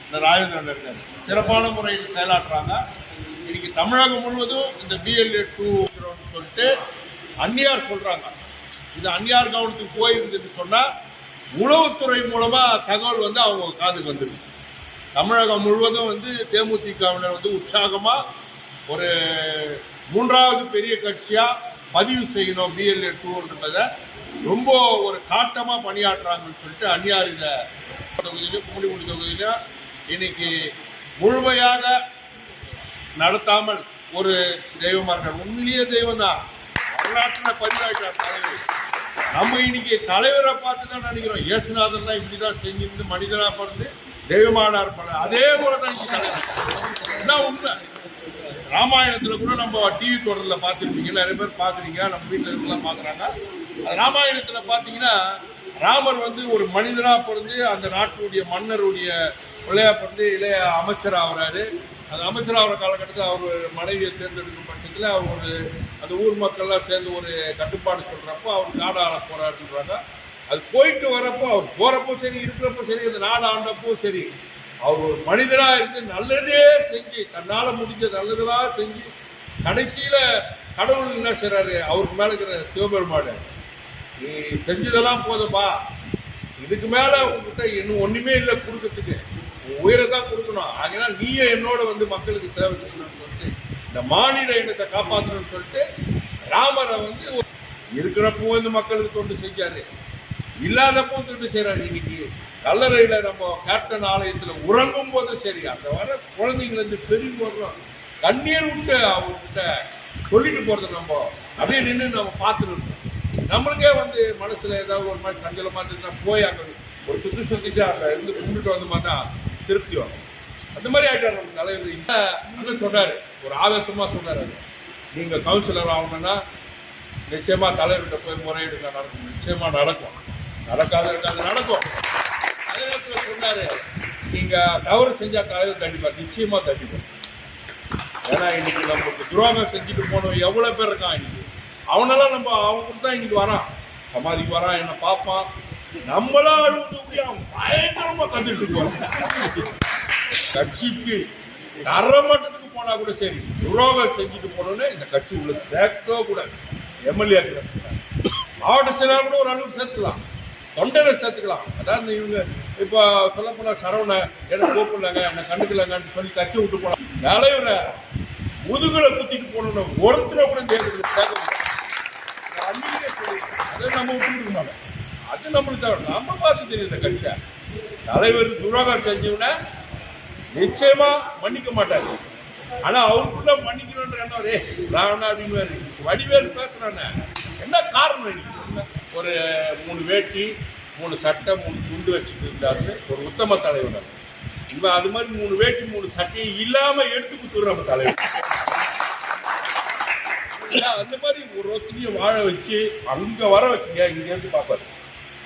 இந்த ராஜேந்திரன் இருக்காரு. சிறப்பான முறையில் செயலாற்றுறாங்க. இன்னைக்கு தமிழகம் முழுவதும் இந்த BLA 2 சொல்லிட்டு அந்நியார் சொல்றாங்க. இது அந்நியார் கவனத்துக்கு போயிருந்துன்னு சொன்னா உளவுத்துறை மூலமா தகவல் வந்து அவங்க காதுக்கு வந்துருக்கு. தமிழகம் முழுவதும் வந்து தேமுதிகவினர் வந்து உற்சாகமா ஒரு 3வது பெரிய கட்சியா பதிவு செய்யணும் BLA 2ன்றதை ரொம்ப ஒரு காட்டமா பணியாற்றுறாங்கன்னு சொல்லிட்டு அந்நியார் இந்த தொகுதியிலும் கும்மிடிப்பூண்டி தொகுதியிலும் இன்னைக்கு முழுமையாக நடத்தாமல் ஒரு தெய்வமா இருக்கார். உண்மையிலேயே தெய்வம் தான், வரலாற்றுல பதிவாயிட்டார் தலைவர். நம்ம இன்னைக்கு தலைவரை பார்த்து தான் நினைக்கிறோம் இயேசுநாதன் தான் இப்படிதான் செஞ்சிருந்து மனிதனா பிறந்து தெய்வமானார் பல. அதே போலதான் இன்னைக்கு தலைவர் உண்மை. ராமாயணத்துல கூட நம்ம டிவி தொடர்ல பார்த்துருப்பீங்க, நிறைய பேர் பார்க்குறீங்க, நம்ம வீட்டில் இருக்கலாம் பார்க்குறாங்க. அது ராமாயணத்துல பார்த்தீங்கன்னா ராமர் வந்து ஒரு மனிதனா பிறந்து அந்த நாட்டுடைய மன்னருடைய பிள்ளையா பிறந்து இளைய அமைச்சர் ஆகிறாரு. அந்த அமைச்சர் ஆகிற காலகட்டத்தில் அவர் மனைவியை தேர்ந்தெடுக்கும் பட்சத்தில் அவர் அந்த ஊர் மக்கள்லாம் சேர்ந்து ஒரு கட்டுப்பாடு சொல்கிறப்போ அவர் நாடு ஆள போகிறாருன்றாங்க. அது போயிட்டு வரப்போ அவர் போகிறப்போ சரி, இருக்கிறப்போ சரி, அந்த நாடு ஆண்டப்போ சரி, அவர் ஒரு மனிதனாக இருந்து நல்லதே செஞ்சு தன்னால் முடிஞ்ச நல்லதெல்லாம் செஞ்சு கடைசியில் கடவுள் என்ன செய்கிறாரு, அவருக்கு மேலே இருக்கிற சிவபெருமாடு, நீ செஞ்சதெல்லாம் போதும்பா, இதுக்கு மேலே உங்ககிட்ட இன்னும் ஒன்றுமே இல்லை கொடுக்கறதுக்கு, உயிரை தான் கொடுக்கணும், அதனால் நீயே என்னோட வந்து மக்களுக்கு சேவை செய்யணும்னு சொல்லிட்டு இந்த மாநில இனத்தை காப்பாற்றணும்னு சொல்லிட்டு ராமரை வந்து இருக்கிறப்போ வந்து மக்களுக்கு தொண்டு செஞ்சாரு, இல்லாதப்போ தொண்டு செய்கிறாரு. இன்னைக்கு கல்லறையில் நம்ம கேப்டன் ஆலயத்தில் உறங்கும் போதும் சரி, அந்த வர குழந்தைங்கலேருந்து பெரிய வர்றோம் கண்ணீர் விட்டு அவங்ககிட்ட சொல்லிட்டு போகிறது நம்ம அப்படியே நின்று நம்ம பார்த்துட்டு இருக்கோம். நம்மளுக்கே வந்து மனசில் ஏதாவது ஒரு மாதிரி சஞ்சலமாக இருந்துச்சுன்னா போய் அங்கே ஒரு சுற்றிட்டு அங்கே இருந்து கும்பிட்டு வந்து பார்த்தா திருப்தி வரும். அந்த மாதிரி ஆகிட்டார் நம்ம தலைவர். அண்ணன் சொன்னார், ஒரு ஆவேசமாக சொன்னார், நீங்கள் கவுன்சிலர் ஆகணும்னா நிச்சயமாக தலைவர்கிட்ட போய் முறையீடு நடக்கும், நிச்சயமாக நடக்கும், நடக்காத இருக்காது நடக்கும். அதே நேரத்தில் சொன்னாரு, நீங்க தவறு செஞ்சா தலைவர் தண்டிப்பார், நிச்சயமா தண்டிப்பார். ஏன்னா இன்னைக்கு நமக்கு துரோகம் செஞ்சுட்டு போனவன் எவ்வளவு பேர் இருக்கான் இன்னைக்கு. அவனெல்லாம் நம்ம அவனுக்கு தான் இன்னைக்கு வரான், சமாதிக்கு வரான், என்ன பார்ப்பான். நம்மளா அழுவது அவன் பயங்கரமா கண்டுட்டு இருக்கான். கட்சிக்கு தரமட்டத்துக்கு போனா கூட சரி, துரோகம் செஞ்சுட்டு போனோன்னு இந்த கட்சி உள்ள சேர்க்க கூட எம்எல்ஏ மாவட்ட செயலாளர் கூட ஒரு அளவுக்கு சேர்த்துக்கலாம், தொண்டரை சேர்த்துக்கலாம். அதாவது இவங்க இப்போ சொல்ல போனா சரவண என்ன கூப்பிடலாங்க, என்ன கண்டுக்கலாங்கன்னு சொல்லி கட்சி விட்டு போனாங்க. தலைவரை முதுகுல குத்திட்டு போனோம்னா ஒருத்தரை கூட சேர்க்க அதை நம்ம விட்டு மாட்டோம். அது நம்மளுக்கு தேவை. நம்ம பார்த்து தெரியும் இந்த கட்சியை. தலைவர் துரோகம் செஞ்சவன நிச்சயமா மன்னிக்க மாட்டாரு. ஆனா அவருக்குள்ள மன்னிக்கணும்ன்ற எண்ணம் ராவணா அப்படின்னு வடிவேல் பேசுறானே, என்ன காரணம்? ஒரு 3 வேட்டி 3 சட்டை 3 துண்டு வச்சுட்டு இருந்தாரு ஒரு உத்தம தலைவர். இவன் அது மாதிரி 3 வேட்டி 3 சட்டையை இல்லாம எடுத்து கொடுத்துரு நம்ம தலைவர். அந்த மாதிரி ஒரு ஒருத்தரையும் வாழ வச்சு அங்க வர வச்சுங்க, இங்க இருந்து பார்ப்பாரு.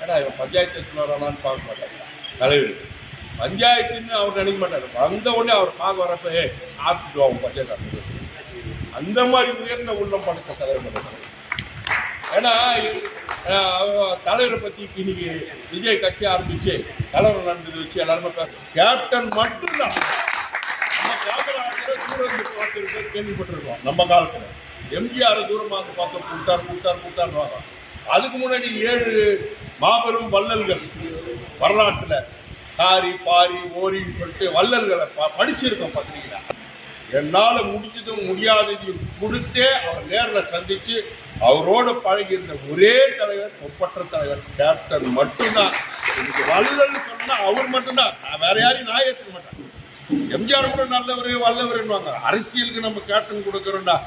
ஏன்னா இவன் பஞ்சாயத்து வரானான்னு பார்க்க மாட்டாங்க தலைவர். பஞ்சாயத்துன்னு அவர் நினைக்க மாட்டாரு. வந்த உடனே அவர் பார்க்க வரப்ப சாப்பிட்டு அவங்க பஞ்சாயத்து அந்த மாதிரி உயர்ந்த உள்ளம் படைத்த தலைவர். ஏன்னா தலைவரை பத்தி இன்னைக்கு விஜய் கட்சி ஆரம்பிச்சு தலைவர் நடந்தது வச்சு எல்லாருமே கேப்டன் மட்டும்தான் நம்ம காமராஜரை தூரம் இருந்து பார்த்துருக்கோம், கேள்விப்பட்டிருக்கோம். நம்ம காலத்துல எம்ஜிஆர் தூரமா வந்து பார்த்தோம், கூட்டார். அதுக்கு முன்னாடி 7 மாபெரும் வள்ளல்கள் வரலாற்றுல காரி பாரி ஓரின்னு சொல்லிட்டு வள்ளல்களை படிச்சிருக்கோம் பத்திரிகையில. என்னால முடிஞ்சதும் முடியாததையும் கொடுத்தே அவர் நேரில் சந்திச்சு அவரோட பழகியிருந்த ஒரே தலைவர், ஒப்பற்ற தலைவர் கேப்டன் மட்டும்தான். இன்னைக்கு வள்ளல் சொன்னா அவர் மட்டும்தான், வேற யாரையும் நான் ஏற்றுக்க மாட்டேன். எம்ஜிஆர் கூட நல்லவர் வல்லவர்வாங்க. அரசியலுக்கு நம்ம கேப்டன் கொடுக்குறோம்டா.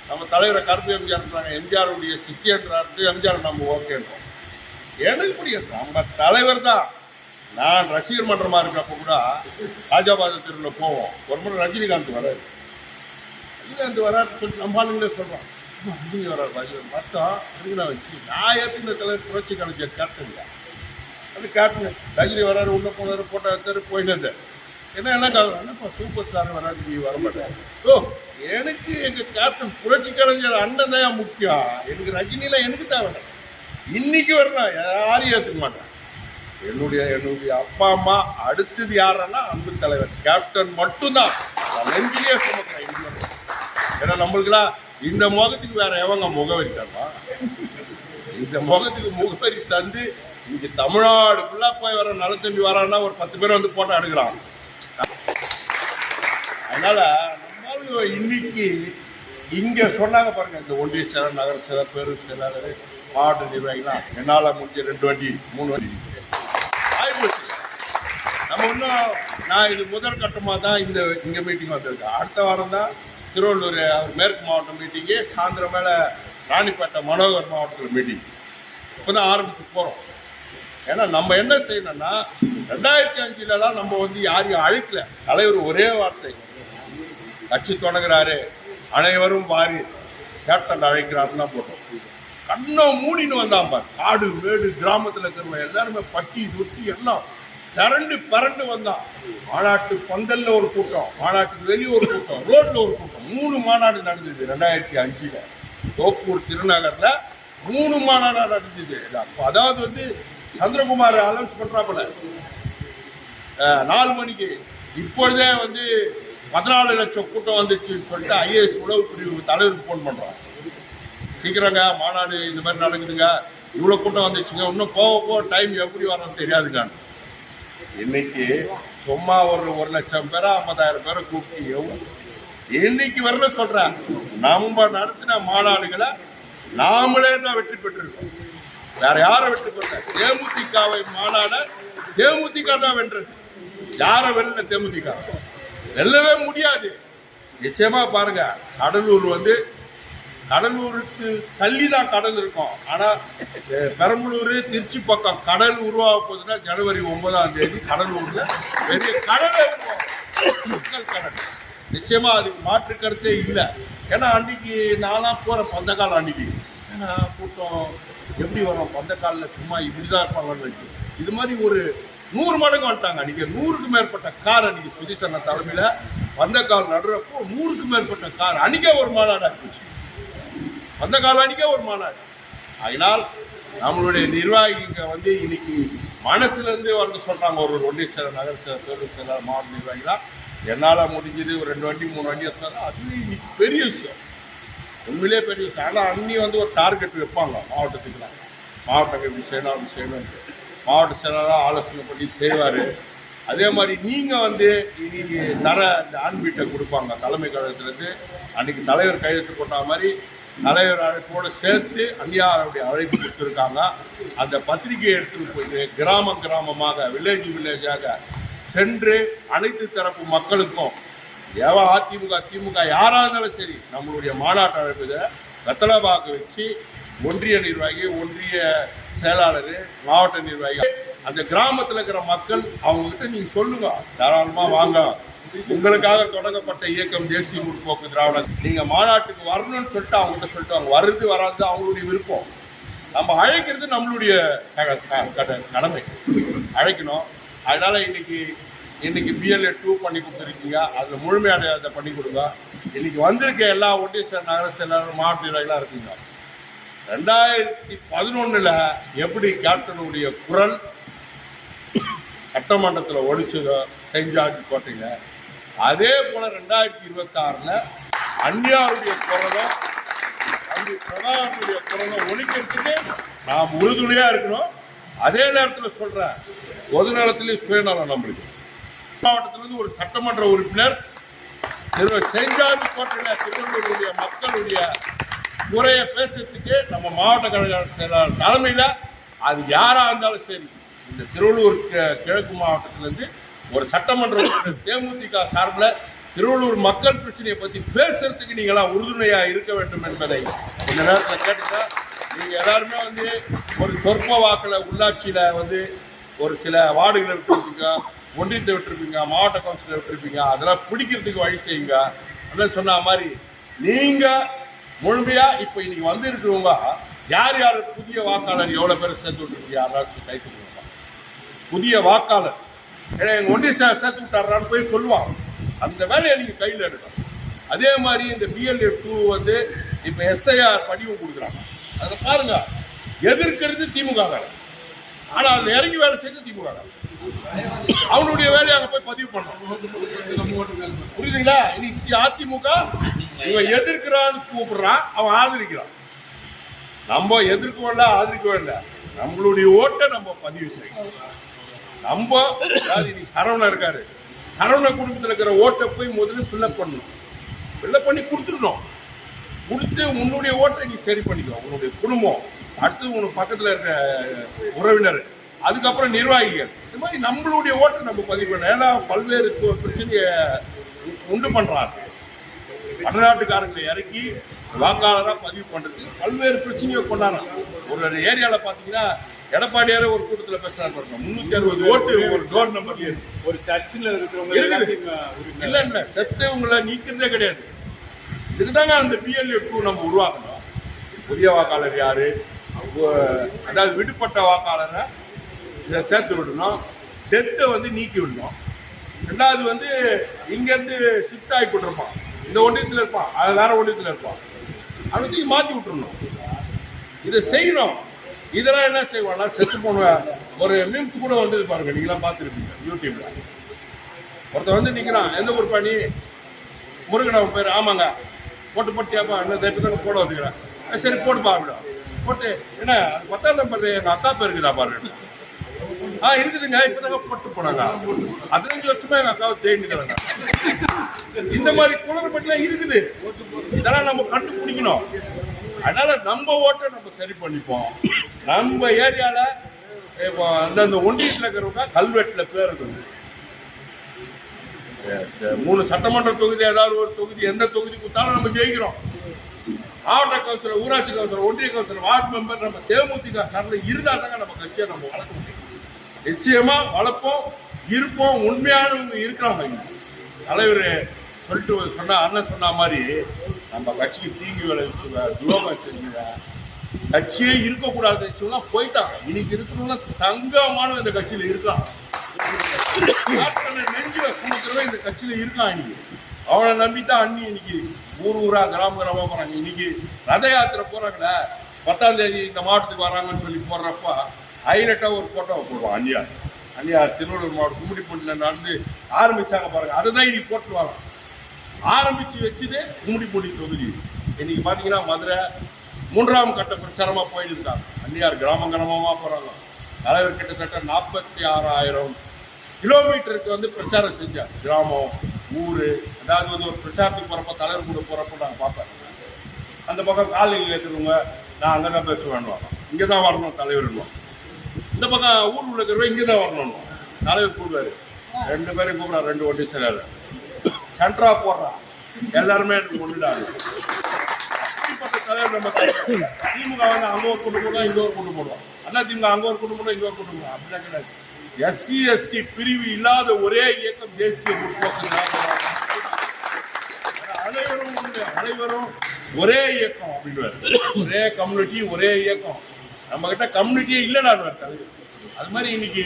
நம்ம தலைவரை கருப்பு எம்ஜிஆர்ன்றாங்க, எம்ஜிஆருடைய சிஷியன்றாரு, எம்ஜிஆர் நம்ம ஓகேன்றோம். எனக்கு பிடிக்கும் நம்ம தலைவர் தான். நான் ரசிகர் மன்றமாக இருக்கப்போ கூட ராஜாபாத தெருவில் போவோம். ஒரு முறை ரஜினிகாந்த் வராரு சொல்லிட்டு நம்ம ஆளுங்களே சொல்கிறோம், ரஜினி வராரு மட்டும் ரஜினா வச்சு நான் ஏற்று தலைவர் புரட்சி கலைஞர் கேப்டன் தான். அது கேப்டன் ரஜினி வராரு, உள்ள போனாரு, போட்டோ எடுத்தாரு, போயிட்டு இருந்தார். என்ன காரணம்? என்னப்பா சூப்பர் ஸ்டார் வராது, நீ வரமாட்டேன். ஸோ எனக்கு எங்கள் கேப்டன் புரட்சி கலைஞர் அண்ணன் தான் முக்கியம். எனக்கு ரஜினியில் எனக்கு தேவை. இன்னைக்கு வரலாம் யாரையும் ஏற்றுக்க மாட்டேன். என்னுடைய அப்பா அம்மா அடுத்தது யாருன்னா அன்பு தலைவர் கேப்டன் மட்டும்தான். நெஞ்சிலே சுமக்கிறேன். ஏன்னா நம்மளுக்குலாம் இந்த முகத்துக்கு வேற எவங்க முகவரி தரமா? இந்த முகத்துக்கு முகவரி தந்து இன்னைக்கு தமிழ்நாடு ஃபுல்லா போய் வர நல்ல தம்பி வரான்னா ஒரு 10 பேர் வந்து போட்டோ எடுக்கிறான். அதனால நம்ம இன்னைக்கு இங்க சொன்னாங்க பாருங்க, இந்த ஒன்றிய செயலர், நகர செயலர், பேரு செயலாளர், மாவட்ட நிர்வாகிகளாம் என்னால முடிஞ்ச 2 வண்டி 3 வண்டி ஆயிப்போச்சு. நம்ம இன்னும் நான் இது முதல் கட்டமாக தான் இங்கே மீட்டிங் வந்திருக்கேன். அடுத்த வாரம் தான் திருவள்ளூர் மேற்கு மாவட்ட மீட்டிங்கு, சாயந்தரம் மேலே ராணிப்பேட்டை மனோகர் மாவட்டத்தில் மீட்டிங் இப்போ தான் ஆரம்பிச்சு போகிறோம். ஏன்னா நம்ம என்ன செய்யணும்னா 2005லலாம் நம்ம வந்து யாரையும் அழைக்கல. தலைவர் ஒரே வார்த்தை, கட்சி தொடங்குறாரு அனைவரும் வாரி கேப்டன் அழைக்கிறாருன்னு தான் போட்டோம். கண்ணை மூடின்னு வந்தான் பார். காடு மேடு கிராமத்தில் இருக்கிறவங்க எல்லாருமே பட்டி தொட்டி எல்லாம் பரண்டு வந்தான். மாநாட்டு பந்தல்ல ஒரு கூட்டம், மாநாட்டுக்கு வெளியே ஒரு கூட்டம், ரோட்ல ஒரு கூட்டம். 3 மாநாடு நடந்தது 2005 தோப்பூர் திருநகர்ல 3 மாநாடு நடந்தது. அதாவது வந்து சந்திரகுமார் அனௌன்ஸ் பண்றாப்புல 4 மணிக்கு இப்பொழுதே வந்து 14 லட்சம் கூட்டம் வந்துச்சுன்னு சொல்லிட்டு ஐஏஎஸ் உளவு பிரிவு தலைவருக்கு போன் பண்றான். சீக்கிரங்க மாநாடு இந்த மாதிரி நடக்குதுங்க, இவ்வளோ கூட்டம் வந்துச்சுங்க, இன்னும் போக டைம் எப்படி வரணும்னு தெரியாதுங்க. இன்னைக்கு சும்மா ஒரு 1 லட்சம் பேரா 50,000 பேரை கூப்பிட்டு இன்னைக்கு வரல சொல்றேன். நம்ம நடத்தின மாநாடுகளை நாமளே தான் வெற்றி பெற்றிருக்கோம். வேற யாரை வெற்றி பெற்ற? தேமுதிகவை மாநாட தேமுதிக தான் வென்றது. யாரை வெல்ல? தேமுதிக வெல்லவே முடியாது. நிச்சயமா பாருங்க, கடலூர் வந்து கடலூருக்கு தள்ளி தான் கடல் இருக்கும். ஆனா பெரம்பலூர் திருச்சி பக்கம் கடல் உருவாக போகுதுன்னா ஜனவரி 9ஆம் தேதி கடலூர்ல பெரிய கடலை இருக்கும், மக்கள் கடல். நிச்சயமா அதுக்கு மாற்று கருத்தே இல்லை. ஏன்னா அன்னைக்கு நான்லாம் போற பந்தக்கால் அன்னைக்கு ஏன்னா கூட்டம் எப்படி வரும்? பந்தக்காலில் சும்மா இப்படிதான் இருப்பாங்கன்னு வச்சு இது மாதிரி ஒரு 100 மடங்கு வந்துட்டாங்க. அன்னைக்கு 100க்கு மேற்பட்ட கார் அன்னைக்கு சுதீசன தலைமையில வந்த கால் நடுறப்போ 100க்கு மேற்பட்ட கார் அன்னைக்கே ஒரு மாநாடு ஆச்சு. வந்த கால் அன்னைக்கே ஒரு மாநாடு. அதனால் நம்மளுடைய நிர்வாகிங்க வந்து இன்னைக்கு மனசுல இருந்து வந்து சொல்றாங்க, ஒரு ஒன்றிய செயலர், நகர செயலர், பேரூர் செயலர், மாவட்ட நிர்வாகிகளா என்னால் முடிஞ்சது ஒரு 2 வண்டி 3 வண்டி எடுத்தாலும் அது இன்னைக்கு பெரிய விஷயம், உண்மையிலே பெரிய விஷயம். ஆனால் அன்னி வந்து ஒரு டார்கெட் வைப்பாங்க மாவட்டத்துக்குலாம், மாவட்டம் இப்படி செய்யணும் அப்படி செய்யணும்னு மாவட்ட செயலராக ஆலோசனை பண்ணி செய்வார். அதே மாதிரி நீங்கள் வந்து இன்னைக்கு தர இந்த ஆண்பீட்டை கொடுப்பாங்க தலைமை கழகத்திலேருந்து. அன்றைக்கி தலைவர் கையெழுத்து போட்ட மாதிரி தலைவர் அழைப்போடு சேர்த்து அந்நியாருடைய அழைப்பு கொடுத்துருக்காங்க. அந்த பத்திரிகையை எடுத்துகிட்டு போயிட்டு கிராமமாக வில்லேஜாக சென்று அனைத்து தரப்பு மக்களுக்கும் அதிமுக திமுக யாராக இருந்தாலும் சரி நம்மளுடைய மாநாட்டு அழைப்பதை வெத்தலைபாக்கு வச்சு ஒன்றிய நிர்வாகி, ஒன்றிய செயலாளர், மாவட்ட நிர்வாகி, அந்த கிராமத்தில் இருக்கிற மக்கள் அவங்ககிட்ட நீங்கள் சொல்லுங்க, தாராளமாக வாங்க, உங்களுக்காக தொடங்கப்பட்ட இயக்கம் தேசிய முற்போக்கு திராவிட, நீங்கள் மாநாட்டுக்கு வரணும்னு சொல்லிட்டு அவங்ககிட்ட சொல்லிட்டு அவங்க வர்றது வராது அவங்களுடைய விருப்பம். நம்ம அழைக்கிறது நம்மளுடைய கடமை, அழைக்கணும். அதனால இன்னைக்கு BLA 2 பண்ணி கொடுத்துருக்கீங்க, அதில் முழுமையடையாத பண்ணி கொடுங்க. இன்னைக்கு வந்திருக்க எல்லா ஒன்றிய செயலர், நகர செயலாளர், மாவட்ட நிர்வாகிகளாக இருக்குங்க. 2011 எப்படி கேப்டனுடைய குரல் சட்டமன்றத்தில் ஒழிச்சதோ செயின்ட் ஜார்ஜ் கோட்டையில், அதே போல 2026 அந்நியாருடைய குரலும் பிரதமருடைய குரலும் ஒழிக்கிறதுக்கு நாம் உறுதுணையாக இருக்கணும். அதே நேரத்தில் சொல்கிறேன், பொது நலத்திலேயே சுயநலம் நம்மளுக்கு. மாவட்டத்திலிருந்து ஒரு சட்டமன்ற உறுப்பினர் செயின்ட் ஜார்ஜ் கோட்டையில் திருவள்ளூருடைய மக்களுடைய முறையை பேசுறதுக்கு நம்ம மாவட்ட கழக செயலாளர் தலைமையில் அது யாராக இருந்தாலும் சரி, இந்த திருவள்ளூர் கிழக்கு மாவட்டத்திலிருந்து ஒரு சட்டமன்ற உறுப்பினர் தேமுதிக சார்பில் திருவள்ளூர் மக்கள் பிரச்சனையை பற்றி பேசுறதுக்கு நீங்களாம் உறுதுணையாக இருக்க வேண்டும் என்பதை இந்த நேரத்தில் கேட்டுட்டா. நீங்கள் எல்லாருமே வந்து ஒரு சொற்ப வாக்கில் உள்ளாட்சியில் வந்து ஒரு சில வார்டுகளை விட்டுருப்பீங்க, ஒன்றியத்தை விட்டுருப்பீங்க, மாவட்ட கவுன்சிலை விட்டுருப்பீங்க, அதெல்லாம் பிடிக்கிறதுக்கு வழி செய்யுங்க. அப்படின்னு சொன்ன மாதிரி நீங்கள் முழுமையாக இப்போ இன்னைக்கு வந்து இருக்கிறவங்க யார் யார் புதிய வாக்காளர் எவ்வளோ பேர் சேர்த்து விட்டுருக்கீங்க, யாராச்சும் கைத்து கொடுங்க. புதிய வாக்காளர் ஏன்னா எங்கள் ஒன்றிய சேர்த்து விட்டாரான்னு போய் சொல்லுவாங்க, அந்த வேலையை நீங்கள் கையில் எடுக்கணும். அதே மாதிரி இந்த BLA 2 வந்து இப்போ SIR படிவு கொடுக்குறாங்க, அதில் பாருங்க, எதிர்க்கிறது திமுக வேலை, ஆனால் அதில் இறங்கி வேலை செய்து திமுக வேலை. அவனுடைய வேலையை அங்கே போய் பதிவு பண்ணணும், புரியுதுங்களா? இன்னைக்கு அதிமுக இவன் எதிர்க்கிறான்னு கூப்பிடுறான், அவன் ஆதரிக்கிறான். நம்ம எதிர்க்கவும் இல்லை, ஆதரிக்கவும் இல்லை, நம்மளுடைய ஓட்டை நம்ம பதிவு செய்யணும். நம்ம அதாவது இன்னைக்கு சரவணன் இருக்காரு, சரவண குடும்பத்தில் இருக்கிற ஓட்டை போய் முதல்ல ஃபில்லப் பண்ணணும், ஃபில்லப் பண்ணி கொடுத்துடணும். கொடுத்து உன்னுடைய ஓட்டை நீ சரி பண்ணிக்கோ, உன்னுடைய குடும்பம், அடுத்து உனக்கு பக்கத்தில் இருக்க உறவினர், அதுக்கப்புறம் நிர்வாகிகள், இது மாதிரி நம்மளுடைய ஓட்டை நம்ம பதிவு பண்ணணும். ஏன்னா பல்வேறு பிரச்சனையை உண்டு பண்ணுறாங்க, வடநாட்டுக்காரங்களை இறக்கி வாக்காளராக பதிவு பண்ணுறதுக்கு பல்வேறு பிரச்சனையை கொண்டாடுறாங்க. ஒரு ஏரியாவில் பார்த்தீங்கன்னா எடப்பாடியார ஒரு கூட்டத்தில் பேசுறாங்க, 360 ஓட்டு ஒரு டோர் நம்பர்ல ஒரு சர்ச்சில் இருக்கிறவங்க இல்ல செத்தவங்களை நீக்கிறதே கிடையாது. இதுதாங்க அந்த BLA 2 நம்ம உருவாக்கணும். புதிய வாக்காளர் யாரு, அதாவது விடுபட்ட வாக்காளரை சேர்த்து விடணும், டெத்தை வந்து நீக்கி விடணும். ரெண்டாவது வந்து இங்கேருந்து ஷிஃப்ட் ஆகி போட்டிருப்பான், இந்த ஒன்றியத்தில் இருப்பான், அது வேற ஒன்றியத்தில் இருப்பான், அதை மாற்றி விட்டுருணும். இதை செய்யணும். இதெல்லாம் என்ன செய்வானா, செத்து போன ஒரு மீம்ஸ் கூட வந்து பாருங்க, நீங்களாம் பார்த்துருப்பீங்க யூடியூப்ல. ஒருத்தர் வந்து நிற்கிறான், எந்த ஊர் பண்ணி முருகன் பேர், ஆமாங்க போட்டு போட்டியாப்பா, என்ன தைப்பதான போட வந்துக்கிறேன், சரி போட்டுப்பா அப்படின்னா போட்டு, என்ன 10ஆம் நம்பர் எங்கள் அக்கா பேர் இருக்குதா பாருங்க, இருக்குதுங்க, இப்பதாங்க போட்டு போனாங்க, 15 வருஷமா எங்கள் அக்காவை தேடிக்கிறாங்க. இந்த மாதிரி குளறுபட்டுலாம் இருக்குது, இதெல்லாம் நம்ம கண்டுபிடிக்கணும். அதனால நம்ம ஓட்டை நம்ம சரி பண்ணிப்போம். நம்ம ஏரியால அந்தந்த ஒன்றியத்தில் இருக்கிறவங்க கல்வெட்டில் பேர் இருக்குது. 3 சட்டமன்ற தொகுதி, ஏதாவது ஒரு தொகுதி, எந்த தொகுதி கொடுத்தாலும் நம்ம ஜெயிக்கிறோம். மாவட்ட கவுன்சிலர், ஊராட்சி கவுன்சிலர், ஒன்றிய கவுன்சிலர், வார்டு மெம்பர் நம்ம தேமுதிக சார்பில் இருந்தால் தாங்க நம்ம கட்சியை நம்ம வளர்க்க முடியும். நிச்சயமா வளர்ப்போம், இருப்போம். உண்மையானவங்க இருக்கிறாங்க. தலைவர் சொல்லிட்டு சொன்ன அண்ணன் சொன்ன மாதிரி நம்ம கட்சிக்கு தீங்கு விளைவிச்சுங்க, துரோகம் செஞ்சுங்க, கட்சியே இருக்கக்கூடாது சொன்னா போயிட்டாங்க. இன்னைக்கு இருக்கிறவங்க தங்கமான இந்த கட்சியில் இருக்கலாம். நெஞ்சில சுமக்கிறவன் இந்த கட்சியில இருக்கான். இன்னைக்கு அவனை நம்பித்தான் அண்ணி இன்னைக்கு ஊரா கிராமமா போறாங்க. இன்னைக்கு ரத யாத்திரை போறாங்கல்ல, 10ஆம் தேதி இந்த மாவட்டத்துக்கு வராங்கன்னு சொல்லி போடுறப்ப ஹைலைட்டா ஒரு போட்டோ போடுவான். அந்நியார் திருவள்ளூர் மாவட்டம் கும்மிடிப்பூண்டியில் நடந்து ஆரம்பிச்சாங்க பாருங்க. அதை தான் இன்னைக்கு போட்டுருவாங்க. ஆரம்பிச்சு வச்சுது கும்மிடிப்பூண்டி தொகுதி. இன்னைக்கு பாத்தீங்கன்னா மதுரை 3ஆம் கட்ட பிரச்சாரமா போயிட்டு இருக்காங்க. அந்நியார் கிராமமா போறாங்க. தலைவர் கிட்டத்தட்ட 46,000 கிலோமீட்டருக்கு வந்து பிரச்சாரம் செஞ்சார். கிராமம் ஊரு, அதாவது வந்து ஒரு பிரச்சாரத்துக்கு போறப்ப தலைவர் கூட போறப்ப நாங்கள் பார்ப்பேன். அந்த பக்கம் காலையில் இருக்கிறவங்க நான் அங்கே தான் பேச வேணும், இங்கே தான் வரணும் தலைவர்னுவோம். இந்த பக்கம் ஊர் உள்ள இருக்கிறவங்க இங்கே தான் வரணும். தலைவர் கூடுவார், 2 பேரையும் கூப்பிடா, 2 வண்டி சிலர் சென்ட்ரா போடுறான். எல்லாருமே எனக்கு ஒன்றுடாரு. அப்படிப்பட்ட தலைவர் நம்ம திமுக வந்து அங்கே ஒரு கூட்டு போடுவோம், இங்கே ஒரு கூட்டு போடுவோம். அண்ணா திமுக அங்கே ஒரு கூட்டு போடுவோம், இங்கே ஒரு கூட்டு போடுவோம். அப்படிலாம் கிடையாது. SC ST பிரிவு இல்லாத ஒரே இயக்கம் தேசிய முற்போக்கு. அனைவரும் ஒரே இயக்கம் அப்படின்னு, ஒரே கம்யூனிட்டி ஒரே இயக்கம். நம்ம கிட்ட கம்யூனிட்டியே இல்லைடா தலைவர். அது மாதிரி இன்னைக்கு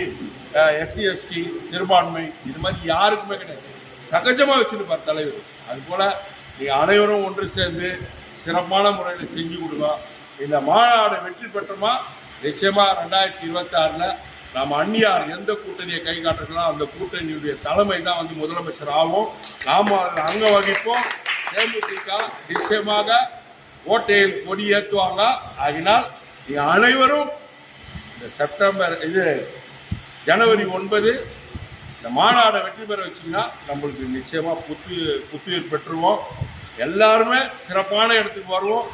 SC ST சிறுபான்மை இது மாதிரி யாருக்குமே கிடையாது. சகஜமா வச்சிருப்பார் தலைவர். அது போல நீங்க அனைவரும் ஒன்று சேர்ந்து சிறப்பான முறையில் செஞ்சு கொடுங்க. இந்த மாநாடு வெற்றி பெற்றோமா நிச்சயமா 2026 நாம் அந்நியார் எந்த கூட்டணியை கை காட்டுறோம் அந்த கூட்டணியுடைய தலைமை தான் வந்து முதலமைச்சர் ஆகும். நாம அதில் அங்க வகிப்போம். தேமுதிக நிச்சயமாக ஓட்டையில் கொடி ஏற்றுவாங்க. ஆகினால் நீங்க அனைவரும் இந்த ஜனவரி 9 இந்த மாநாடை வெற்றி பெற வச்சிங்கன்னா நம்மளுக்கு நிச்சயமா புத்துயிர் பெற்றுவோம். எல்லாருமே சிறப்பான இடத்துக்கு வருவோம்.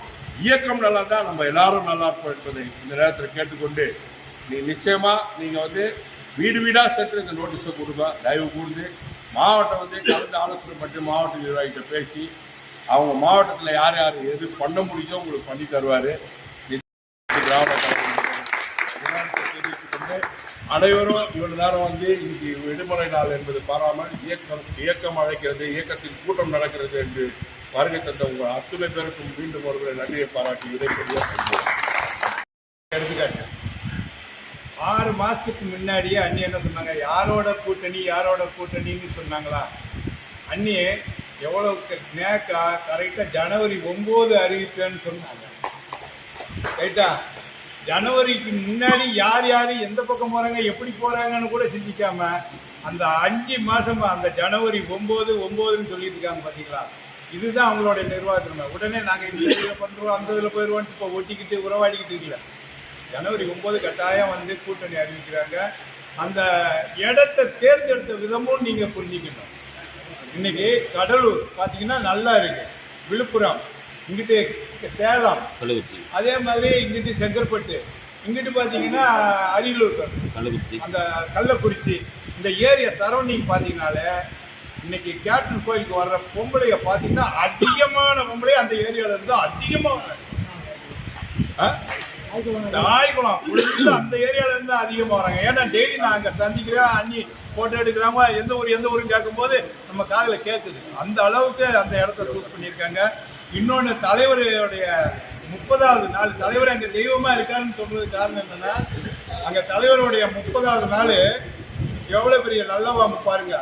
இயக்கம் நல்லா தான் நம்ம எல்லாரும் நல்லா இருப்போம் என்பதை இந்த நேரத்தில் கேட்டுக்கொண்டு நிச்சயமா நீங்க வந்து வீடு வீடா சென்று இந்த நோட்டீஸை கொடுங்க. தயவு கூர்ந்து மாவட்டம் வந்து கலந்து ஆலோசனை பண்ணி மாவட்ட நிர்வாகிகிட்ட பேசி அவங்க மாவட்டத்தில் யார் யார் எது பண்ண முடியுதோ உங்களுக்கு பண்ணி தருவார். கிராம தெரிவித்துக்கொண்டு அனைவரும் இவ்வளவு நேரம் வந்து இன்னைக்கு விடுமுறை நாள் என்பது பாராமல் இயக்கம் அழைக்கிறது, இயக்கத்தில் கூட்டம் நடக்கிறது என்று வருகை தந்த உங்கள் அத்துணை பேருக்கும் மீண்டும் ஒருவரை நன்றியை பாராட்டி விடைபெறுவ எடுத்துக்காட்டு 6 மாசத்துக்கு முன்னாடியே அண்ணி என்ன சொன்னாங்க, யாரோட கூட்டணின்னு சொன்னாங்களா? அண்ணி எவ்வளவு கரெக்டா ஜனவரி 9 அறிவிப்பேன்னு சொன்னாங்க. ரைட்டா? ஜனவரிக்கு முன்னாடி யார் எந்த பக்கம் போறாங்க எப்படி போறாங்கன்னு கூட சிந்திக்காம அந்த 5 மாசமா அந்த ஜனவரி 9 சொல்லிட்டு இருக்காங்க. பாத்தீங்களா? இதுதான் அவங்களுடைய நிர்வாகத்திறமை. உடனே நாங்க இந்த இதில் பண்றோம் அந்த இதில் போயிடுவோம் இப்போ ஒட்டிக்கிட்டு உறவாடிக்கிட்டு இருக்கல. ஜனவரி 9 கட்டாயம் வந்து கூட்டணி அறிவிக்கிறாங்க. அந்த இடத்தை தேர்ந்தெடுத்த விதமும் நீங்க புரிஞ்சுக்கணும். இன்னைக்கு கடலூர் பாத்தீங்கன்னா நல்லா இருக்கு, விழுப்புரம், இங்கிட்டு சேலம், அதே மாதிரி இங்கிட்டு செங்கற்பட்டு, இங்கிட்டு பாத்தீங்கன்னா அரியலூர், அந்த கள்ளக்குறிச்சி, இந்த ஏரியா சரௌண்டிங் பாத்தீங்கன்னாலே இன்னைக்கு கேப்டன் கோயிலுக்கு வர்ற பொம்பளைய பாத்தீங்கன்னா அதிகமான பொம்பளை அந்த ஏரியால இருந்து அதிகமா வர்றாங்க. ஆய்குளம் அந்த ஏரியால இருந்து அதிகமா வராங்க. ஏன்னா டெய்லி நான் அங்க சந்திக்கிறேன், அண்ணி போட்டோ எடுக்கிறாங்க. எந்த ஊரும் கேட்கும் போது நம்ம காதுல கேட்குது. அந்த அளவுக்கு அந்த இடத்த சூஸ் பண்ணியிருக்காங்க. இன்னொன்னு தலைவருடைய 30வது நாள், தலைவர் அங்க தெய்வமா இருக்காருன்னு சொல்றதுக்கு காரணம் என்னன்னா, அங்க தலைவருடைய 30வது நாள் எவ்வளவு பெரிய நல்லவாம்பு பாருங்க.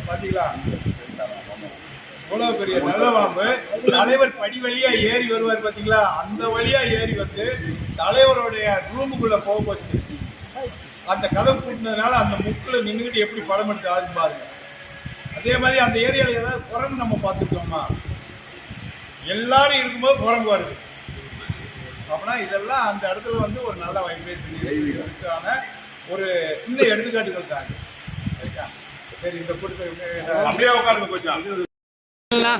பாத்தீங்களா? இவ்வளவு பெரிய நல்லவாம்பு. தலைவர் படி வழியா ஏறி வருவார் பாத்தீங்களா? அந்த வழியா ஏறி வந்து தலைவருடைய ரூமுக்குள்ள போச்சு. அந்த கதவு கூட்டினதுனால அந்த முக்குல நின்றுகிட்டு எப்படி படம் எடுத்து ஆகுது பாருங்க. அதே மாதிரி அந்த ஏரியாவில் ஏதாவது குரங்கு நம்ம பார்த்துட்டோமா? எல்லாரும் இருக்கும்போது குரங்கு வருது. அப்படின்னா இதெல்லாம் அந்த இடத்துல வந்து ஒரு நல்ல வைப்ரேஷன் ஒரு சின்ன எடுத்துக்காட்டுகள் தாங்க. சரி, இந்த கூட்டத்தை அப்படியே உட்காருங்க கொஞ்சம். Nah,